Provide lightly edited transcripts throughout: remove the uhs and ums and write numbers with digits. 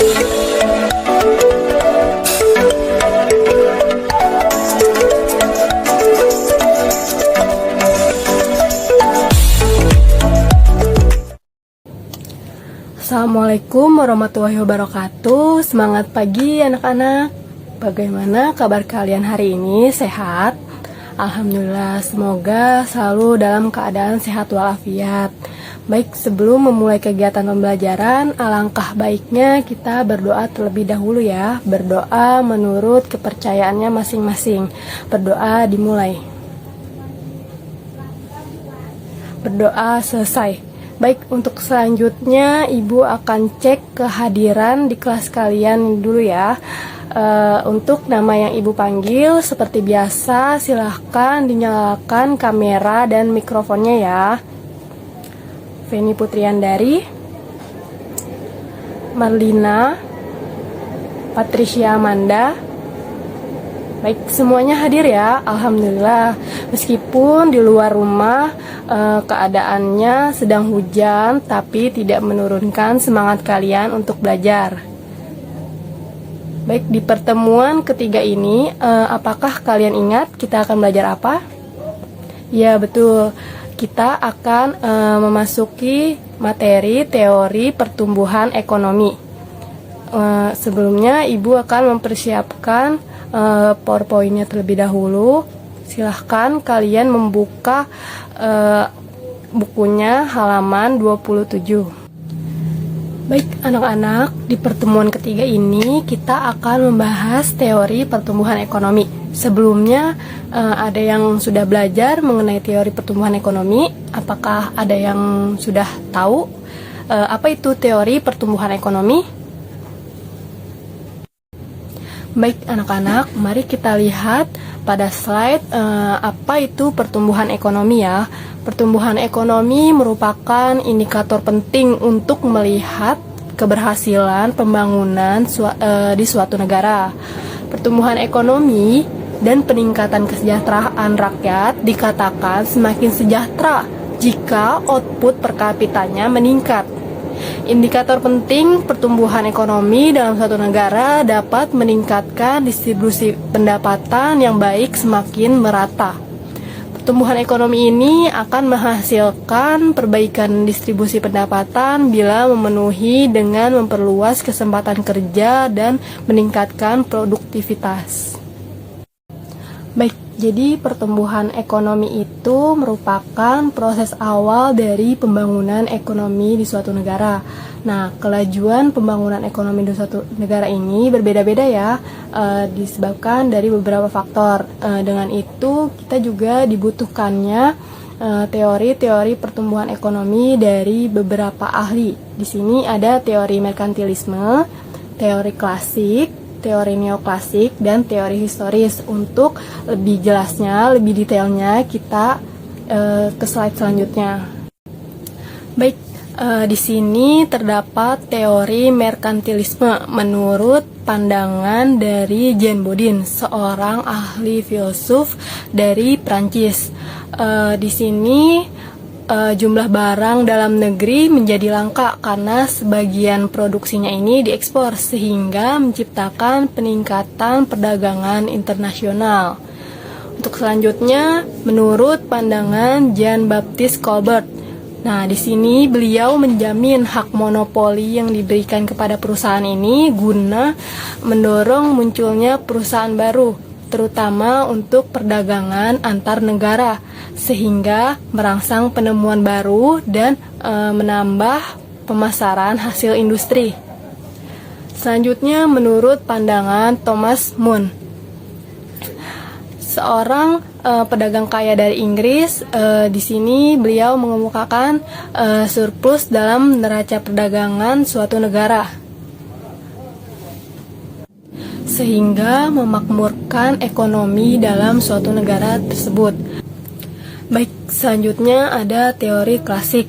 Assalamualaikum warahmatullahi wabarakatuh. Semangat pagi anak-anak. Bagaimana kabar kalian hari ini? Sehat? Alhamdulillah, semoga selalu dalam keadaan sehat walafiat. Baik, sebelum memulai kegiatan pembelajaran, alangkah baiknya kita berdoa terlebih dahulu ya. Berdoa menurut kepercayaannya masing-masing. Berdoa dimulai. Berdoa selesai. Baik, untuk selanjutnya Ibu akan cek kehadiran di kelas kalian dulu ya. Untuk nama yang Ibu panggil, seperti biasa silahkan dinyalakan kamera dan mikrofonnya ya. Feni Putriandari, Marlina, Patricia Amanda. Baik, semuanya hadir ya, alhamdulillah. Meskipun di luar rumah keadaannya sedang hujan, tapi tidak menurunkan semangat kalian untuk belajar. Baik, di pertemuan ketiga ini, apakah kalian ingat kita akan belajar apa? Ya, betul. Kita akan memasuki materi teori pertumbuhan ekonomi. Sebelumnya, Ibu akan mempersiapkan PowerPoint-nya terlebih dahulu. Silahkan kalian membuka bukunya halaman 27. Baik anak-anak, di pertemuan ketiga ini kita akan membahas teori pertumbuhan ekonomi. Sebelumnya ada yang sudah belajar mengenai teori pertumbuhan ekonomi? Apakah ada yang sudah tahu apa itu teori pertumbuhan ekonomi? Baik anak-anak, mari kita lihat pada slide apa itu pertumbuhan ekonomi ya. Pertumbuhan ekonomi merupakan indikator penting untuk melihat keberhasilan pembangunan di suatu negara. Pertumbuhan ekonomi dan peningkatan kesejahteraan rakyat dikatakan semakin sejahtera jika output per kapitanya meningkat. Indikator penting pertumbuhan ekonomi dalam suatu negara dapat meningkatkan distribusi pendapatan yang baik semakin merata. Pertumbuhan ekonomi ini akan menghasilkan perbaikan distribusi pendapatan bila memenuhi dengan memperluas kesempatan kerja dan meningkatkan produktivitas. Baik, jadi pertumbuhan ekonomi itu merupakan proses awal dari pembangunan ekonomi di suatu negara. Nah, kelajuan pembangunan ekonomi di suatu negara ini berbeda-beda ya, disebabkan dari beberapa faktor. Dengan itu, kita juga dibutuhkannya teori-teori pertumbuhan ekonomi dari beberapa ahli. Di sini ada teori merkantilisme, teori klasik, teori neoklasik, dan teori historis. Untuk lebih jelasnya, lebih detailnya kita ke slide selanjutnya. Baik, di sini terdapat teori merkantilisme menurut pandangan dari Jean Bodin, seorang ahli filsuf dari Prancis. Di sini jumlah barang dalam negeri menjadi langka karena sebagian produksinya ini diekspor, sehingga menciptakan peningkatan perdagangan internasional. Untuk selanjutnya, menurut pandangan Jean-Baptiste Colbert, nah di sini beliau menjamin hak monopoli yang diberikan kepada perusahaan ini guna mendorong munculnya perusahaan baru, terutama untuk perdagangan antar negara, sehingga merangsang penemuan baru dan menambah pemasaran hasil industri. Selanjutnya, menurut pandangan Thomas Moon, seorang pedagang kaya dari Inggris, di sini beliau mengemukakan surplus dalam neraca perdagangan suatu negara, sehingga memakmurkan ekonomi dalam suatu negara tersebut. Baik, selanjutnya ada teori klasik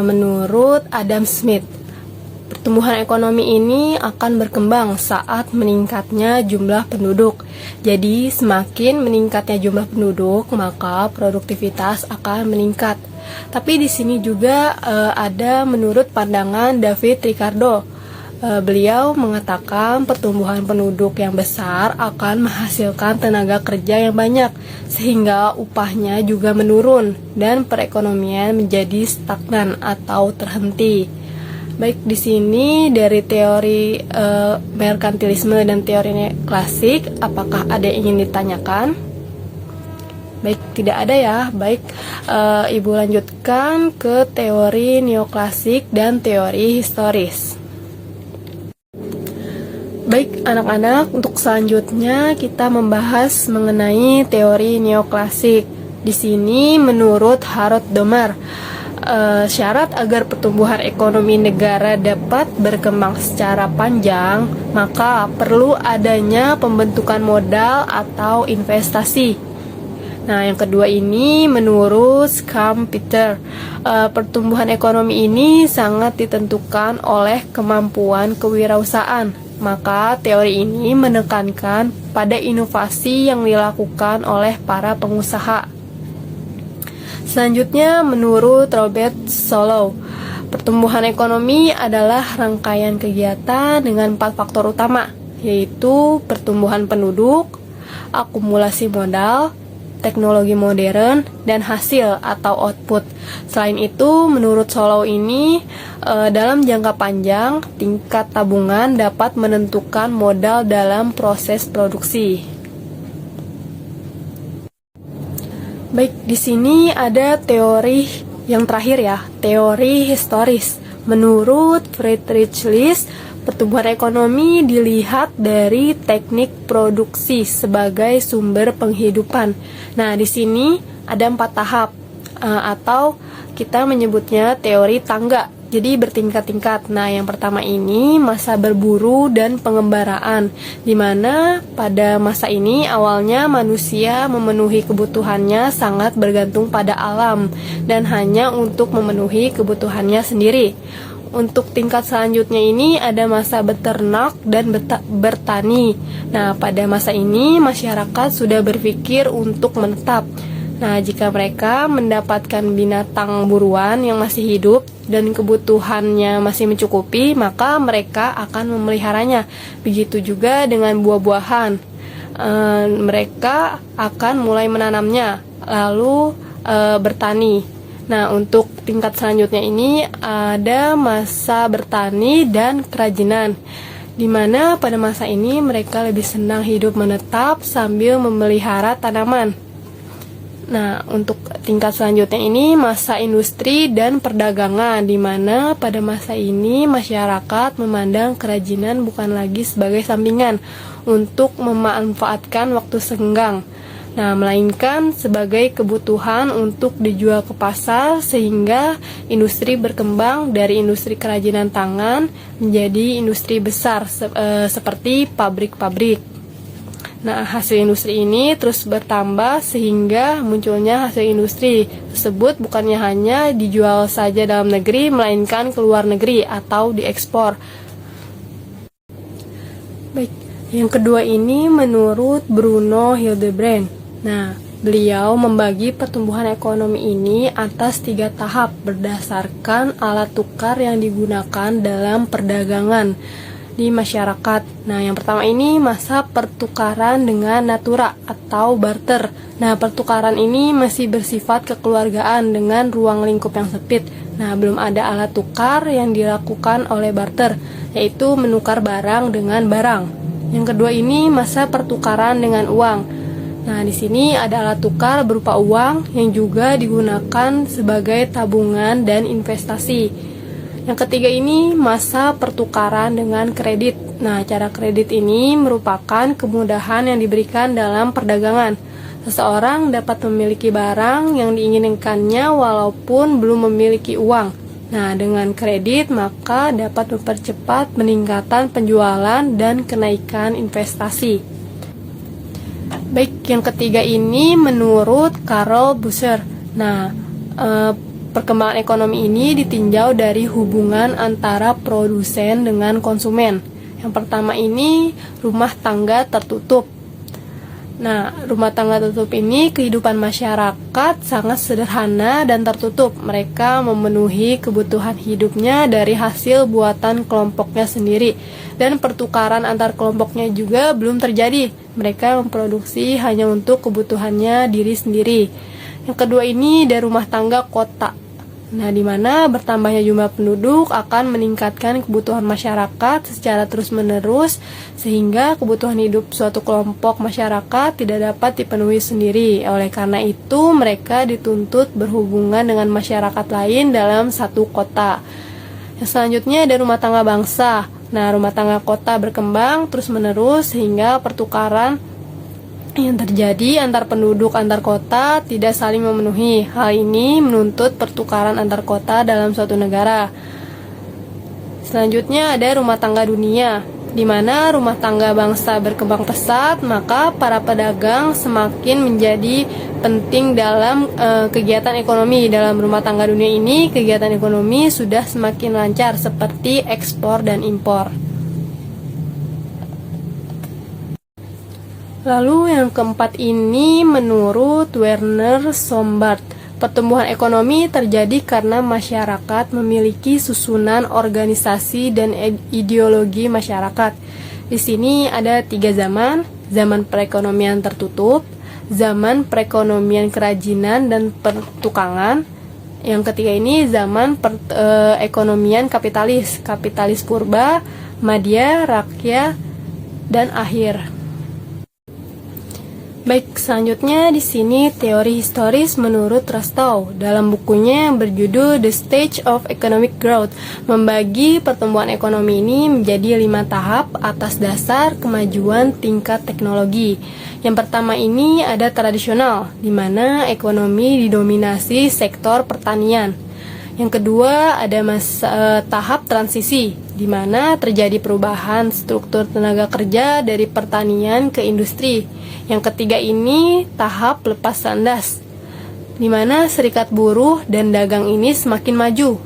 menurut Adam Smith. Pertumbuhan ekonomi ini akan berkembang saat meningkatnya jumlah penduduk. Jadi, semakin meningkatnya jumlah penduduk, maka produktivitas akan meningkat. Tapi di sini juga ada menurut pandangan David Ricardo. Beliau mengatakan pertumbuhan penduduk yang besar akan menghasilkan tenaga kerja yang banyak, sehingga upahnya juga menurun dan perekonomian menjadi stagnan atau terhenti. Baik, di sini dari teori merkantilisme dan teori klasik, apakah ada yang ingin ditanyakan? Baik, tidak ada ya. Baik, Ibu lanjutkan ke teori neoklasik dan teori historis. Baik, anak-anak, untuk selanjutnya kita membahas mengenai teori neoklasik. Di sini menurut Harold Domar, syarat agar pertumbuhan ekonomi negara dapat berkembang secara panjang, maka perlu adanya pembentukan modal atau investasi. Nah, yang kedua ini menurut Schumpeter, pertumbuhan ekonomi ini sangat ditentukan oleh kemampuan kewirausahaan. Maka teori ini menekankan pada inovasi yang dilakukan oleh para pengusaha. Selanjutnya menurut Robert Solow, pertumbuhan ekonomi adalah rangkaian kegiatan dengan 4 faktor utama, yaitu pertumbuhan penduduk, akumulasi modal, teknologi modern, dan hasil atau output. Selain itu, menurut Solow ini, dalam jangka panjang, tingkat tabungan dapat menentukan modal dalam proses produksi. Baik, di sini ada teori yang terakhir ya, teori historis. Menurut Friedrich List, pertumbuhan ekonomi dilihat dari teknik produksi sebagai sumber penghidupan. Nah, di sini ada 4 tahap, atau kita menyebutnya teori tangga. Jadi bertingkat-tingkat. Nah, yang pertama ini masa berburu dan pengembaraan, di mana pada masa ini awalnya manusia memenuhi kebutuhannya sangat bergantung pada alam dan hanya untuk memenuhi kebutuhannya sendiri. Untuk tingkat selanjutnya ini ada masa beternak dan bertani. Nah, pada masa ini masyarakat sudah berpikir untuk menetap. Nah, jika mereka mendapatkan binatang buruan yang masih hidup dan kebutuhannya masih mencukupi, maka mereka akan memeliharanya. Begitu juga dengan buah-buahan. Mereka akan mulai menanamnya, lalu bertani. Nah, untuk tingkat selanjutnya ini ada masa bertani dan kerajinan, di mana pada masa ini mereka lebih senang hidup menetap sambil memelihara tanaman. Nah, untuk tingkat selanjutnya ini masa industri dan perdagangan, di mana pada masa ini masyarakat memandang kerajinan bukan lagi sebagai sampingan untuk memanfaatkan waktu senggang. Nah, melainkan sebagai kebutuhan untuk dijual ke pasar, sehingga industri berkembang dari industri kerajinan tangan menjadi industri besar seperti pabrik-pabrik. Nah, hasil industri ini terus bertambah sehingga munculnya hasil industri tersebut bukannya hanya dijual saja dalam negeri, melainkan ke luar negeri atau diekspor. Baik, yang kedua ini menurut Bruno Hildebrand. Nah, beliau membagi pertumbuhan ekonomi ini atas 3 tahap berdasarkan alat tukar yang digunakan dalam perdagangan di masyarakat. Nah, yang pertama ini masa pertukaran dengan natura atau barter. Nah, pertukaran ini masih bersifat kekeluargaan dengan ruang lingkup yang sempit. Nah, belum ada alat tukar yang dilakukan oleh barter, yaitu menukar barang dengan barang. Yang kedua ini masa pertukaran dengan uang. Nah, di sini ada alat tukar berupa uang yang juga digunakan sebagai tabungan dan investasi. Yang ketiga ini masa pertukaran dengan kredit. Nah, cara kredit ini merupakan kemudahan yang diberikan dalam perdagangan. Seseorang dapat memiliki barang yang diinginkannya walaupun belum memiliki uang. Nah, dengan kredit maka dapat mempercepat peningkatan penjualan dan kenaikan investasi. Baik, yang ketiga ini menurut Karl Busser. Nah, perkembangan ekonomi ini ditinjau dari hubungan antara produsen dengan konsumen. Yang pertama ini rumah tangga tertutup. Nah, rumah tangga tertutup ini kehidupan masyarakat sangat sederhana dan tertutup. Mereka memenuhi kebutuhan hidupnya dari hasil buatan kelompoknya sendiri, dan pertukaran antar kelompoknya juga belum terjadi. Mereka memproduksi hanya untuk kebutuhannya diri sendiri. Yang kedua ini dari rumah tangga kota. Nah, di mana bertambahnya jumlah penduduk akan meningkatkan kebutuhan masyarakat secara terus-menerus, sehingga kebutuhan hidup suatu kelompok masyarakat tidak dapat dipenuhi sendiri. Oleh karena itu, mereka dituntut berhubungan dengan masyarakat lain dalam satu kota. Yang selanjutnya ada rumah tangga bangsa. Nah, rumah tangga kota berkembang terus-menerus sehingga pertukaran yang terjadi antar penduduk antar kota tidak saling memenuhi. Hal ini menuntut pertukaran antar kota dalam suatu negara. Selanjutnya ada rumah tangga dunia, di mana rumah tangga bangsa berkembang pesat, maka para pedagang semakin menjadi penting dalam kegiatan ekonomi. Dalam rumah tangga dunia ini, kegiatan ekonomi sudah semakin lancar seperti ekspor dan impor. Lalu yang keempat ini menurut Werner Sombart, pertumbuhan ekonomi terjadi karena masyarakat memiliki susunan organisasi dan ideologi masyarakat. Di sini ada 3 zaman: zaman perekonomian tertutup, zaman perekonomian kerajinan dan pertukangan. Yang ketiga ini zaman ekonomian kapitalis, kapitalis purba, madya, rakyat, dan akhir. Baik, selanjutnya di sini teori historis menurut Rostow dalam bukunya yang berjudul The Stage of Economic Growth membagi pertumbuhan ekonomi ini menjadi 5 tahap atas dasar kemajuan tingkat teknologi. Yang pertama ini ada tradisional, di mana ekonomi didominasi sektor pertanian. Yang kedua ada tahap transisi, di mana terjadi perubahan struktur tenaga kerja dari pertanian ke industri. Yang ketiga ini tahap lepas landas, di mana serikat buruh dan dagang ini semakin maju.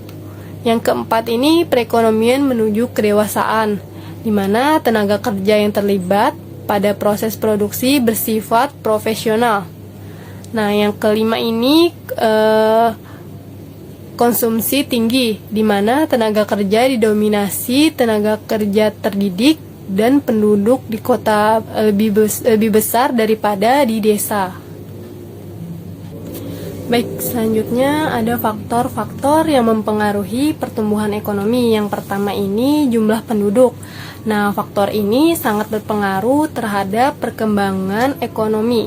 Yang keempat ini perekonomian menuju kedewasaan, di mana tenaga kerja yang terlibat pada proses produksi bersifat profesional. Nah, yang kelima ini konsumsi tinggi, di mana tenaga kerja didominasi tenaga kerja terdidik dan penduduk di kota lebih besar daripada di desa. Baik, selanjutnya ada faktor-faktor yang mempengaruhi pertumbuhan ekonomi. Yang pertama ini jumlah penduduk. Nah, faktor ini sangat berpengaruh terhadap perkembangan ekonomi.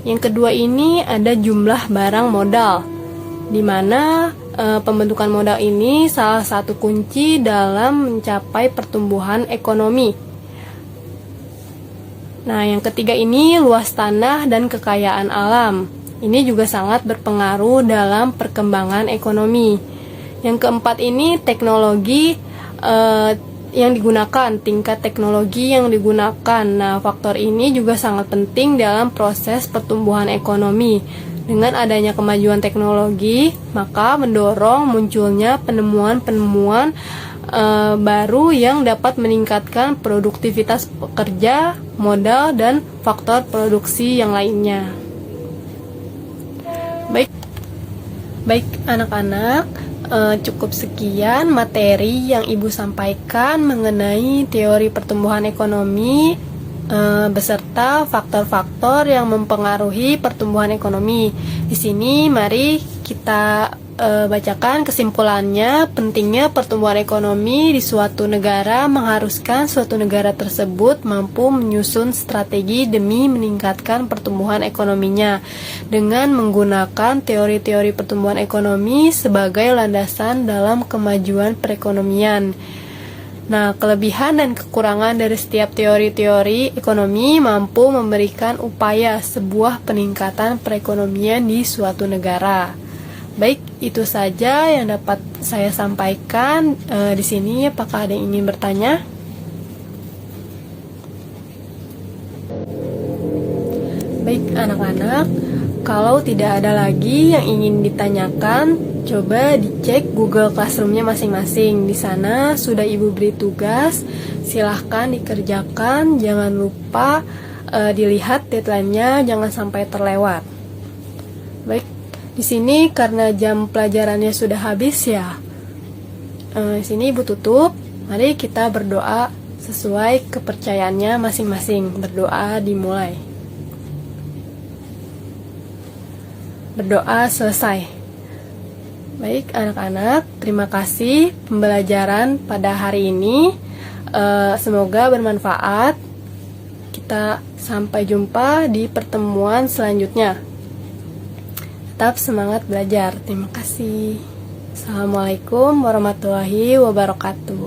Yang kedua ini ada jumlah barang modal, di mana pembentukan modal ini salah satu kunci dalam mencapai pertumbuhan ekonomi. Nah, yang ketiga ini luas tanah dan kekayaan alam. Ini juga sangat berpengaruh dalam perkembangan ekonomi. Yang keempat ini teknologi yang digunakan, tingkat teknologi yang digunakan. Nah, faktor ini juga sangat penting dalam proses pertumbuhan ekonomi. Dengan adanya kemajuan teknologi, maka mendorong munculnya penemuan-penemuan baru yang dapat meningkatkan produktivitas pekerja, modal, dan faktor produksi yang lainnya. Baik anak-anak, cukup sekian materi yang Ibu sampaikan mengenai teori pertumbuhan ekonomi beserta faktor-faktor yang mempengaruhi pertumbuhan ekonomi. Di sini mari kita bacakan kesimpulannya. Pentingnya pertumbuhan ekonomi di suatu negara mengharuskan suatu negara tersebut mampu menyusun strategi demi meningkatkan pertumbuhan ekonominya dengan menggunakan teori-teori pertumbuhan ekonomi sebagai landasan dalam kemajuan perekonomian. Nah, kelebihan dan kekurangan dari setiap teori-teori ekonomi mampu memberikan upaya sebuah peningkatan perekonomian di suatu negara. Baik, itu saja yang dapat saya sampaikan di sini. Apakah ada yang ingin bertanya? Baik, anak-anak, kalau tidak ada lagi yang ingin ditanyakan, coba dicek Google Classroom-nya masing-masing. Di sana sudah Ibu beri tugas, silahkan dikerjakan. Jangan lupa dilihat deadline-nya jangan sampai terlewat. Baik, di sini karena jam pelajarannya sudah habis ya. Di sini Ibu tutup. Mari kita berdoa sesuai kepercayaannya masing-masing. Berdoa dimulai. Berdoa selesai. Baik anak-anak, terima kasih pembelajaran pada hari ini. Semoga bermanfaat. Kita sampai jumpa di pertemuan selanjutnya. Tetap semangat belajar. Terima kasih. Assalamualaikum warahmatullahi wabarakatuh.